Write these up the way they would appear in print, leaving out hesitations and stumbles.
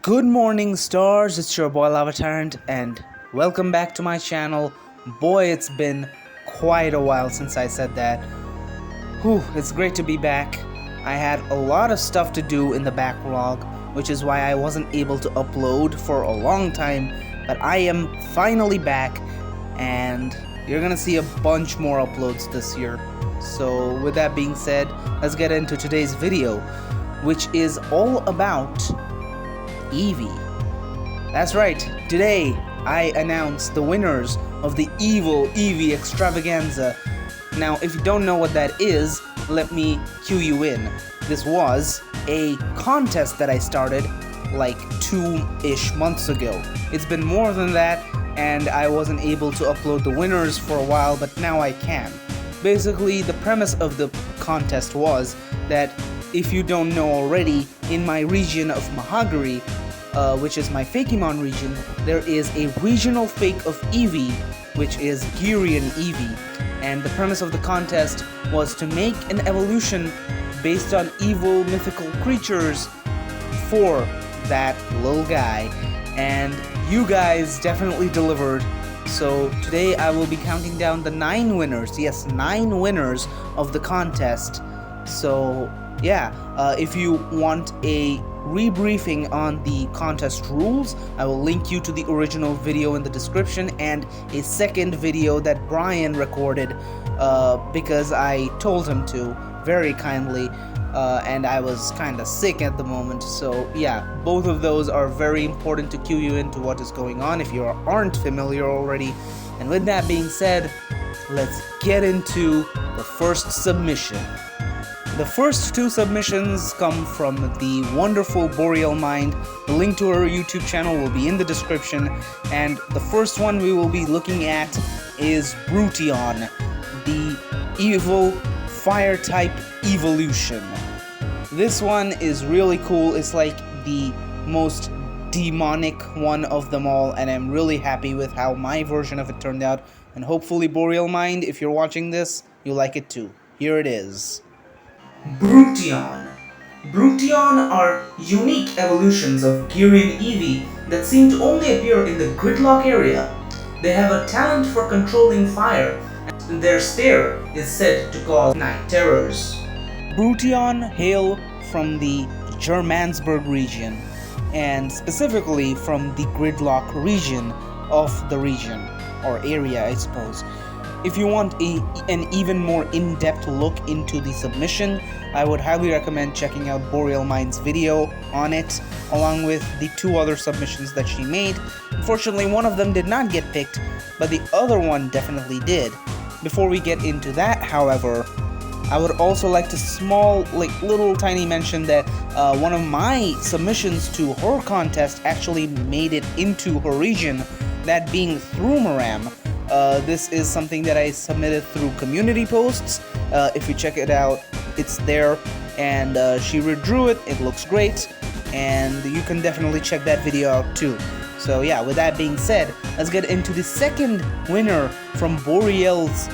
Good morning, stars. It's your boy Lavatarant, and welcome back to my channel. Boy, it's been quite a while since I said that. Whew, it's great to be back. I had a lot of stuff to do in the backlog, which is why I wasn't able to upload for a long time, but I am finally back, and you're gonna see a bunch more uploads this year. So with that being said, let's get into today's video, which is all about Eevee. That's right, today I announce the winners of the Evil Eevee Extravaganza. Now, if you don't know what that is, let me cue you in. This was a contest that I started like 2-ish months ago. It's been more than that, and I wasn't able to upload the winners for a while, but now I can. Basically, the premise of the contest was that, if you don't know already, in my region of Mahagari, which is my Fakémon region, there is a regional fake of Eevee, which is Ghoulian Eevee. And the premise of the contest was to make an evolution based on evil mythical creatures for that little guy. And you guys definitely delivered. So today I will be counting down the 9 winners. Yes, 9 winners of the contest. So yeah, if you want a rebriefing on the contest rules, I will link you to the original video in the description and a second video that Brian recorded because I told him to very kindly, and I was kinda sick at the moment. So yeah, both of those are very important to cue you into what is going on if you aren't familiar already. And with that being said, let's get into the first submission. The first 2 submissions come from the wonderful Boreal Mind. The link to her YouTube channel will be in the description, and the first one we will be looking at is Dredion, the evil fire type evolution. This one is really cool. It's like the most demonic one of them all, and I'm really happy with how my version of it turned out, and hopefully Boreal Mind, if you're watching this, you like it too. Here it is. Dredion. Dredion are unique evolutions of Ghoulian Eevee that seem to only appear in the gridlock area. They have a talent for controlling fire, and their stare is said to cause night terrors. Dredion hail from the Germansburg region, and specifically from the gridlock region of the region, or area I suppose. If you want an even more in-depth look into the submission, I would highly recommend checking out Boreal Mind's video on it, along with the 2 other submissions that she made. Unfortunately, one of them did not get picked, but the other one definitely did. Before we get into that, however, I would also like to little tiny mention that one of my submissions to her contest actually made it into her region, that being Thrumaram. This is something that I submitted through community posts. If you check it out, it's there, and she redrew it. It looks great, and you can definitely check that video out too. So yeah, with that being said, let's get into the second winner from Boreal's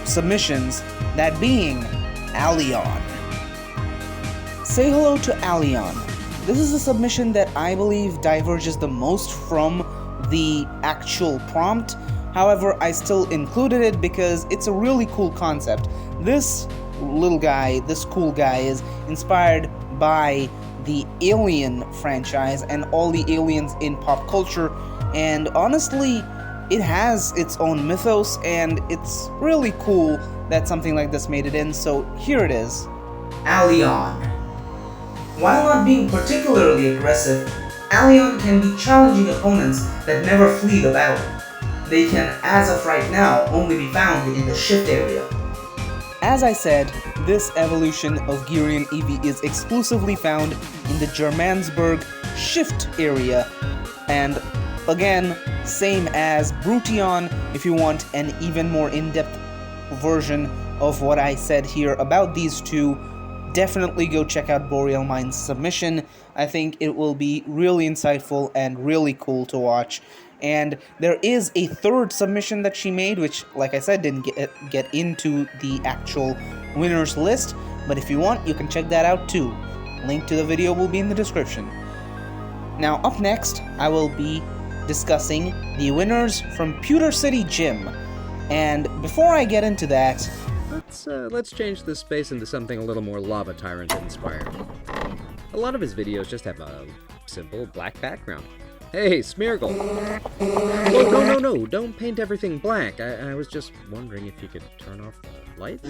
submissions, that being Yeteon. Say hello to Yeteon. This is a submission that I believe diverges the most from the actual prompt. However, I still included it because it's a really cool concept. This little guy, this cool guy, is inspired by the Alien franchise and all the aliens in pop culture, and honestly, it has its own mythos, and it's really cool that something like this made it in, so here it is. Yeteon. While not being particularly aggressive, Yeteon can be challenging opponents that never flee the battle. They can, as of right now, only be found in the shift area. As I said, this evolution of Ghoulian Eevee is exclusively found in the Germansburg shift area, and again, same as Dredion. If you want an even more in-depth version of what I said here about these 2, definitely go check out Boreal Mind's submission. I think it will be really insightful and really cool to watch. And there is a 3rd submission that she made, which, like I said, didn't get into the actual winners list, but if you want, you can check that out too. Link to the video will be in the description. Now, up next, I will be discussing the winners from Pewter City Gym. And before I get into that, let's change this space into something a little more Lava Tyrant inspired. A lot of his videos just have a simple black background. Hey, Smeargle! Whoa, no, don't paint everything black. I was just wondering if you could turn off the lights?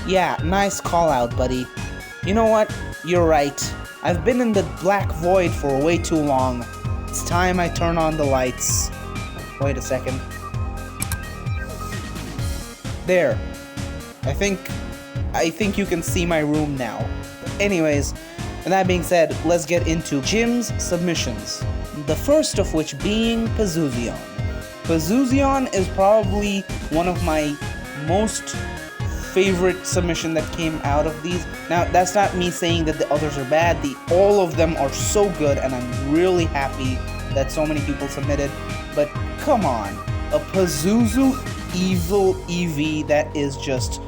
Yeah, nice call out, buddy. You know what? You're right. I've been in the black void for way too long. It's time I turn on the lights. Wait a second. There. I think you can see my room now. Anyways, and that being said, let's get into Jim's submissions. The first of which being Pazuzion. Pazuzion is probably one of my most favorite submission that came out of these. Now, that's not me saying that the others are bad. All of them are so good, and I'm really happy that so many people submitted. But come on, a Pazuzu evil Eevee, that is just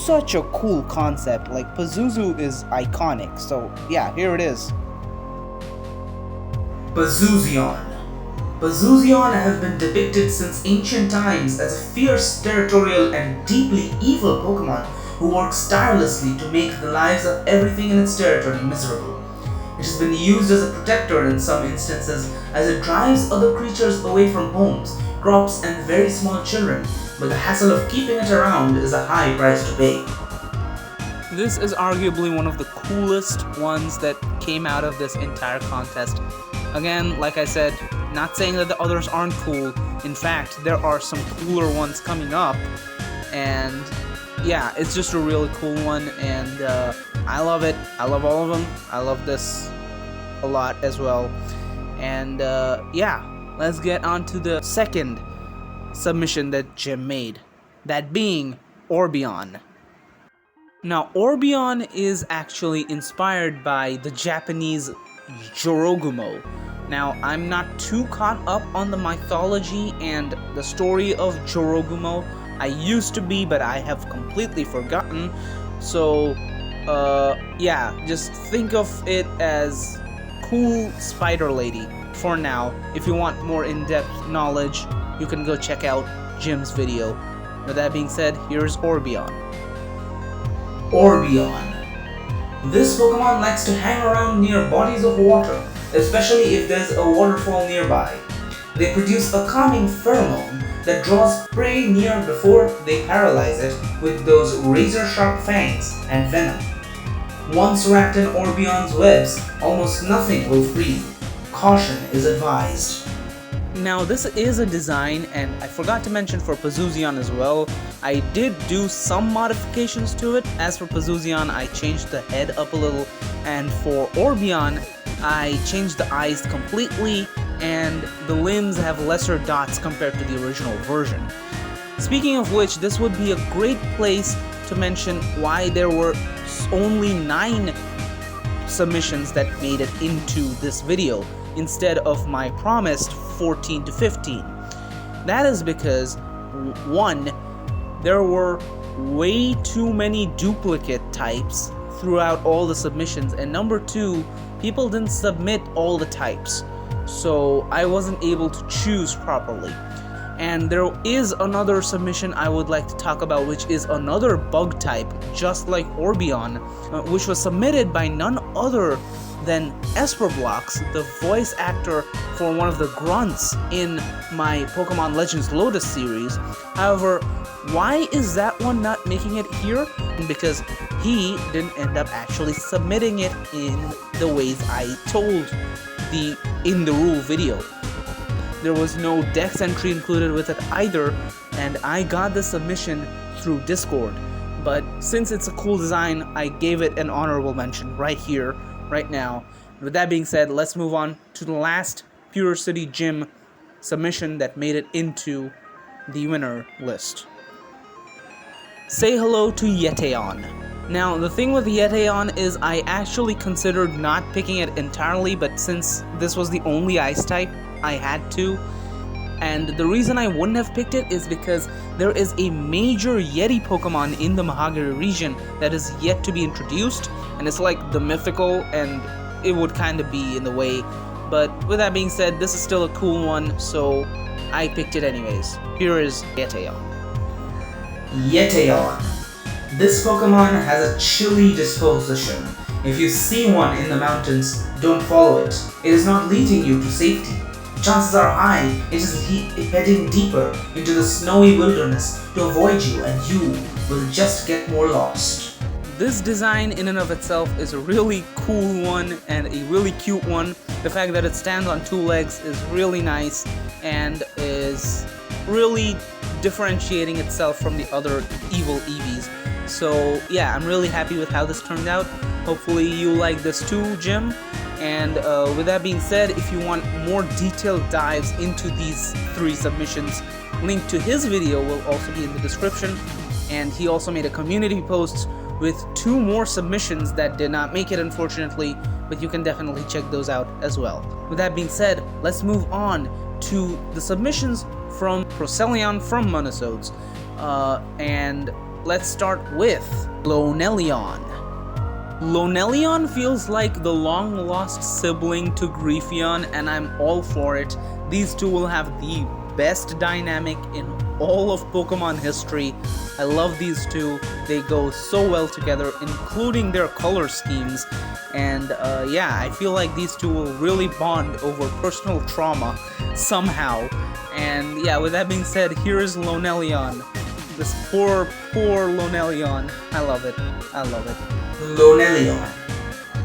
such a cool concept. Like, Pazuzu is iconic, so yeah, here it is. Pazuzion. Pazuzion has been depicted since ancient times as a fierce, territorial, and deeply evil Pokemon who works tirelessly to make the lives of everything in its territory miserable. It has been used as a protector in some instances, as it drives other creatures away from homes, crops, and very small children, but the hassle of keeping it around is a high price to pay. This is arguably one of the coolest ones that came out of this entire contest. Again, like I said, not saying that the others aren't cool. In fact, there are some cooler ones coming up. And yeah, it's just a really cool one, and I love it. I love all of them. I love this a lot as well. And yeah, let's get on to the second submission that Jim made. That being Orbeon. Now, Orbeon is actually inspired by the Japanese Jorogumo. Now, I'm not too caught up on the mythology and the story of Jorogumo. I used to be, but I have completely forgotten. So, yeah, just think of it as cool spider lady for now. If you want more in-depth knowledge, you can go check out Jim's video. With that being said, here's Orbeon. Orbeon. This Pokemon likes to hang around near bodies of water, especially if there's a waterfall nearby. They produce a calming pheromone that draws prey near before they paralyze it with those razor-sharp fangs and venom. Once wrapped in Orbeon's webs, almost nothing will free. Caution is advised. Now, this is a design, and I forgot to mention for Pazuzion as well, I did do some modifications to it. As for Pazuzion, I changed the head up a little, and for Orbeon, I changed the eyes completely, and the limbs have lesser dots compared to the original version. Speaking of which, this would be a great place to mention why there were only 9 submissions that made it into this video, instead of my promised 14 to 15. That is because, 1, there were way too many duplicate types throughout all the submissions, and number 2, people didn't submit all the types, so I wasn't able to choose properly. And there is another submission I would like to talk about, which is another bug type, just like Orbeon, which was submitted by none other than Esperblox, the voice actor for one of the grunts in my Pokemon Legends Lotus series. However, why is that one not making it here? Because he didn't end up actually submitting it in the ways I told in the rule video. There was no dex entry included with it either, and I got the submission through Discord. But since it's a cool design, I gave it an honorable mention right here, right now. With that being said, let's move on to the last Pewter City Gym submission that made it into the winner list. Say hello to Yeteon. Now, the thing with Yeteon is I actually considered not picking it entirely, but since this was the only ice type, I had to. And the reason I wouldn't have picked it is because there is a major Yeti Pokemon in the Mahagiri region that is yet to be introduced, and it's like the mythical, and it would kind of be in the way. But with that being said, this is still a cool one, so I picked it anyways. Here is Yeteon. Yeteon. This Pokemon has a chilly disposition. If you see one in the mountains, don't follow it. It is not leading you to safety. Chances are high it is heading deeper into the snowy wilderness to avoid you, and you will just get more lost. This design in and of itself is a really cool one and a really cute one. The fact that it stands on two legs is really nice and is really differentiating itself from the other evil Eevees. So yeah, I'm really happy with how this turned out. Hopefully you like this too, Jim. And with that being said, if you want more detailed dives into these 3 submissions, link to his video will also be in the description. And he also made a community post with 2 more submissions that did not make it, unfortunately, but you can definitely check those out as well. With that being said, let's move on to the submissions from Procelion from Monosodux. And let's start with Lonelion. Lonelion feels like the long-lost sibling to Griefion, and I'm all for it. These two will have the best dynamic in all of Pokemon history. I love these two. They go so well together, including their color schemes. And yeah, I feel like these two will really bond over personal trauma somehow. And yeah, with that being said, here is Lonelion. This poor Lonelion. I love it. I love it. Lonelion.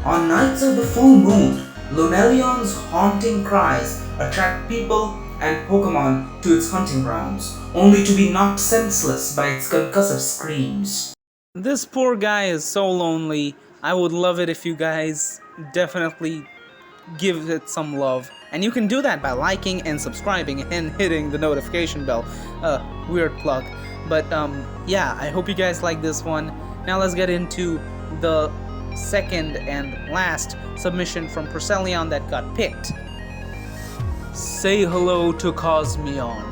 On nights of the full moon, Lonelion's haunting cries attract people and Pokemon to its hunting grounds, only to be knocked senseless by its concussive screams. This poor guy is so lonely. I would love it if you guys definitely give it some love. And you can do that by liking and subscribing and hitting the notification bell. Weird plug. But yeah, I hope you guys like this one. Now let's get into the second and last submission from Procelion that got picked. Say hello to Cosmion,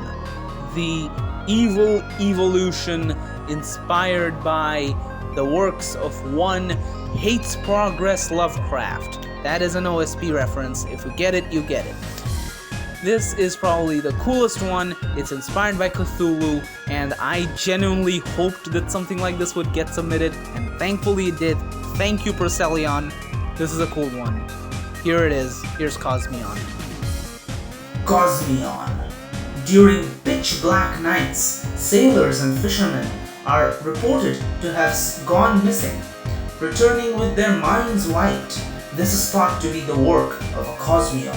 the evil evolution inspired by the works of one Hates Progress Lovecraft. That is an OSP reference. If you get it, you get it. This is probably the coolest one. It's inspired by Cthulhu, and I genuinely hoped that something like this would get submitted, and thankfully it did. Thank you, Procelion. This is a cool one. Here it is. Here's Cosmion. Cosmion. During pitch black nights, sailors and fishermen are reported to have gone missing, returning with their minds wiped. This is thought to be the work of a Cosmion.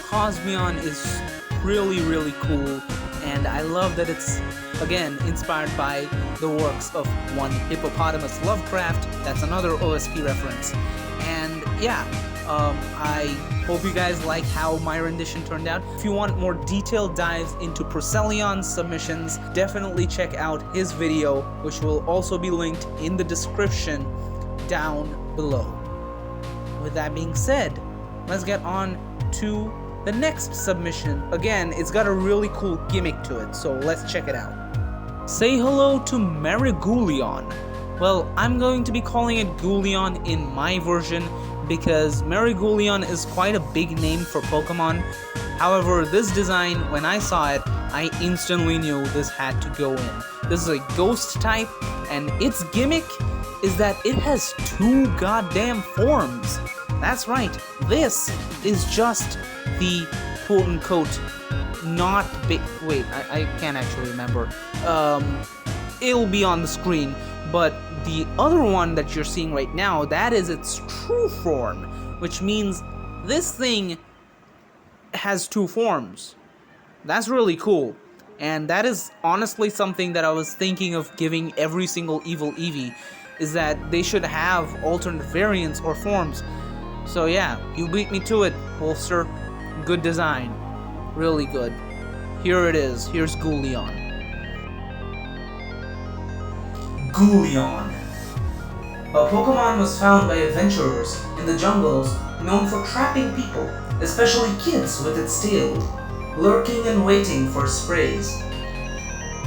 Cosmion is really, really cool, and I love that it's, again, inspired by the works of one Hippopotamus Lovecraft. That's another OSP reference. And yeah, I hope you guys like how my rendition turned out. If you want more detailed dives into Procelion's submissions, definitely check out his video, which will also be linked in the description down below. With that being said, let's get on to the next submission. Again, it's got a really cool gimmick to it, so let's check it out. Say hello to Ghoulian. Well, I'm going to be calling it Ghoulian in my version because Ghoulian is quite a big name for Pokemon. However, this design, when I saw it, I instantly knew this had to go in. This is a ghost type, and its gimmick is that it has 2 goddamn forms. That's right, this is just the quote-unquote not big. Wait, I can't actually remember. It'll be on the screen, but the other one that you're seeing right now, that is its true form, which means this thing has 2 forms. That's really cool, and that is honestly something that I was thinking of giving every single evil Eevee, is that they should have alternate variants or forms. So yeah, you beat me to it, Wolfster. Good design. Really good. Here it is. Here's Ghoulian. Ghoulian. A Pokemon was found by adventurers in the jungles known for trapping people, especially kids, with its tail, lurking and waiting for sprays.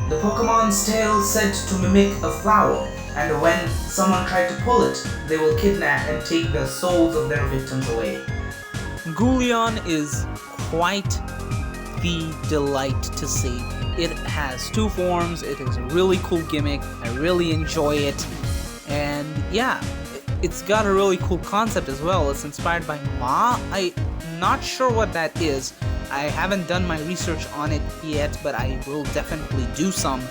The Pokemon's tail said to mimic a flower, and when someone tried to pull it, they will kidnap and take the souls of their victims away. Ghoulian is quite the delight to see. It has two forms, it is a really cool gimmick, I really enjoy it, and yeah, it's got a really cool concept as well. It's inspired by Ma. I'm not sure what that is. I haven't done my research on it yet, but I will definitely do some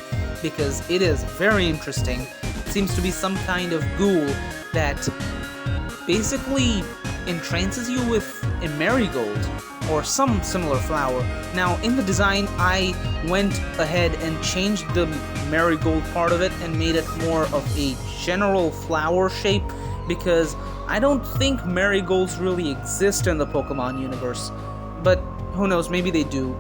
because it is very interesting. It seems to be some kind of ghoul that basically entrances you with a marigold or some similar flower. Now, in the design, I went ahead and changed the marigold part of it and made it more of a general flower shape because I don't think marigolds really exist in the Pokemon universe. But who knows, maybe they do.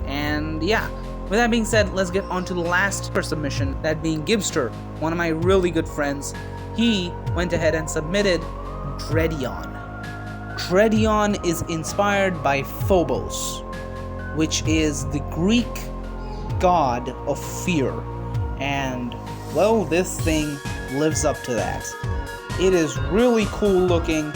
And yeah, with that being said, let's get on to the last submission, that being Gibster, one of my really good friends. He went ahead and submitted Dredion. Dredion is inspired by Phobos, which is the Greek god of fear, and well, this thing lives up to that. It is really cool looking,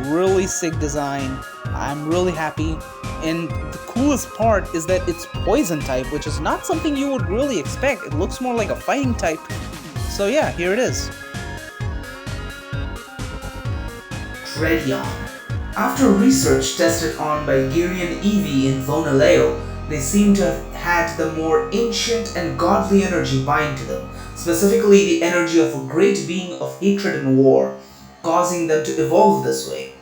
really sick design. I'm really happy, and the coolest part is that it's poison type, which is not something you would really expect. It looks more like a fighting type. So yeah, here it is. Dredion. After research tested on by Ghoulian Eevee in Vonaleo, they seem to have had the more ancient and godly energy bind to them, specifically the energy of a great being of hatred and war, causing them to evolve this way.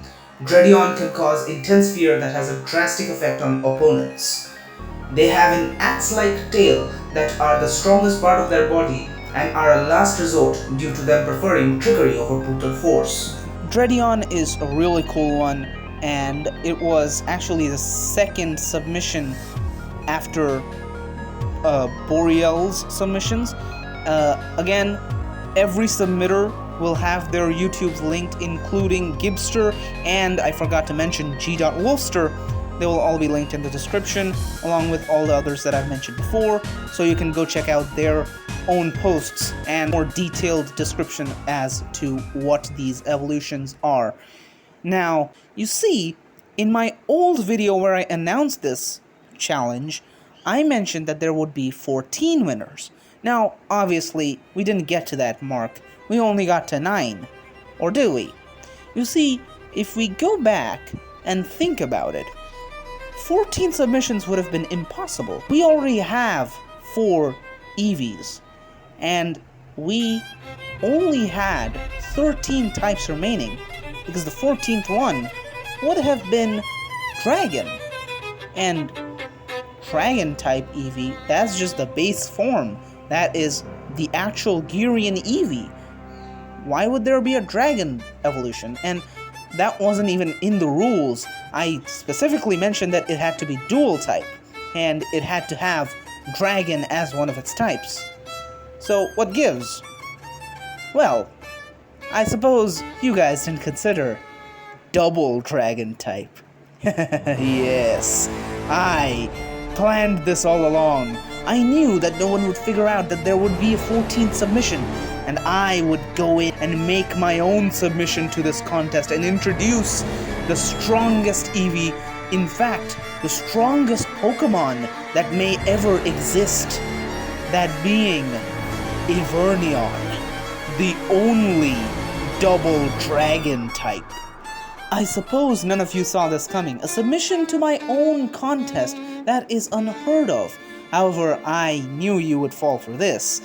Dredion can cause intense fear that has a drastic effect on opponents. They have an axe-like tail that are the strongest part of their body and are a last resort due to them preferring trickery over brutal force. Dredion is a really cool one, and it was actually the second submission after Boreal's submissions. Again, every submitter will have their YouTubes linked, including Gibster, and I forgot to mention G.Wolfster. They will all be linked in the description, along with all the others that I've mentioned before, so you can go check out their own posts and more detailed description as to what these evolutions are. Now, you see, in my old video where I announced this challenge, I mentioned that there would be 14 winners. Now, obviously, we didn't get to that mark. We only got to 9. Or do we? You see, if we go back and think about it, 14 submissions would have been impossible. We already have 4 Eevees, and we only had 13 types remaining, because the 14th one would have been Dragon. And Dragon type Eevee, that's just the base form. That is the actual Ghoulian Eevee. Why would there be a Dragon evolution? And that wasn't even in the rules. I specifically mentioned that it had to be dual type, and it had to have Dragon as one of its types. So, what gives? Well, I suppose you guys didn't consider double Dragon type. Yes, I planned this all along. I knew that no one would figure out that there would be a 14th submission, and I would go in and make my own submission to this contest and introduce the strongest Eevee, in fact, the strongest Pokemon that may ever exist, that being Evernion, the only double Dragon type. I suppose none of you saw this coming. A submission to my own contest, that is unheard of. However, I knew you would fall for this.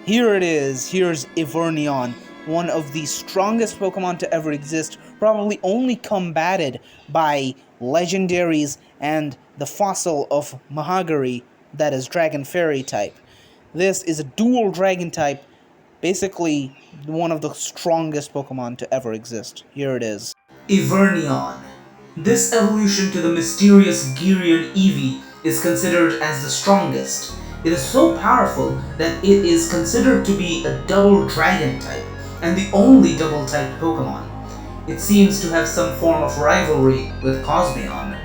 Here it is. Here's Evernion, one of the strongest Pokemon to ever exist, probably only combated by legendaries and the fossil of Mahagari, that is Dragon Fairy type. This is a dual Dragon type, basically one of the strongest Pokemon to ever exist. Here it is. Evernion. This evolution to the mysterious Ghoulian Eevee is considered as the strongest. It is so powerful that it is considered to be a double Dragon type, and the only double type Pokemon. It seems to have some form of rivalry with Cosmion.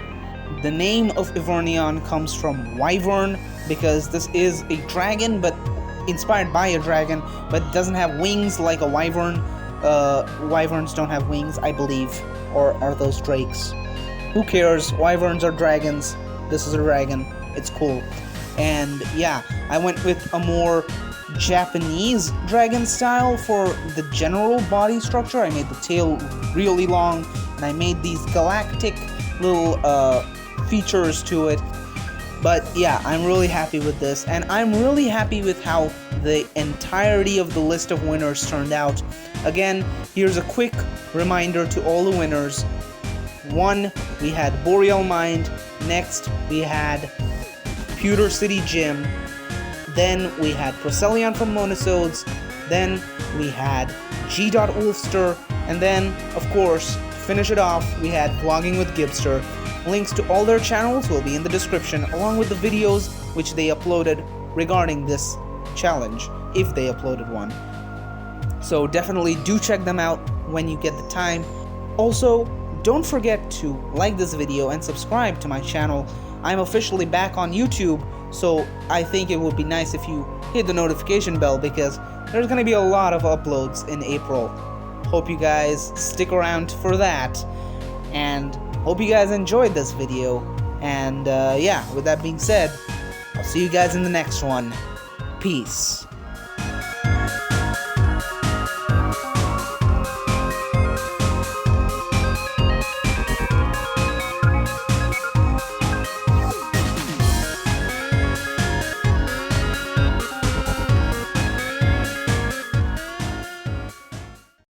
The name of Evernion comes from Wyvern, because this is a dragon, but inspired by a dragon, but it doesn't have wings like a wyvern. Wyverns don't have wings, I believe. Or are those drakes? Who cares? Wyverns are dragons. This is a dragon. It's cool. And yeah, I went with a more Japanese dragon style for the general body structure. I made the tail really long, and I made these galactic little features to it. But yeah, I'm really happy with this, and I'm really happy with how the entirety of the list of winners turned out. Again, here's a quick reminder to all the winners. 1, we had Boreal Mind. Next, we had Pewter City Gym. Then we had Procelion from Monosodux. Then we had G.Wolfster. And then, of course, to finish it off, we had Vlogging with Gibster. Links to all their channels will be in the description, along with the videos which they uploaded regarding this challenge, if they uploaded one. So definitely do check them out when you get the time. Also, don't forget to like this video and subscribe to my channel. I'm officially back on YouTube, so I think it would be nice if you hit the notification bell, because there's gonna be a lot of uploads in April. Hope you guys stick around for that, and hope you guys enjoyed this video. And yeah, with that being said, I'll see you guys in the next one. Peace.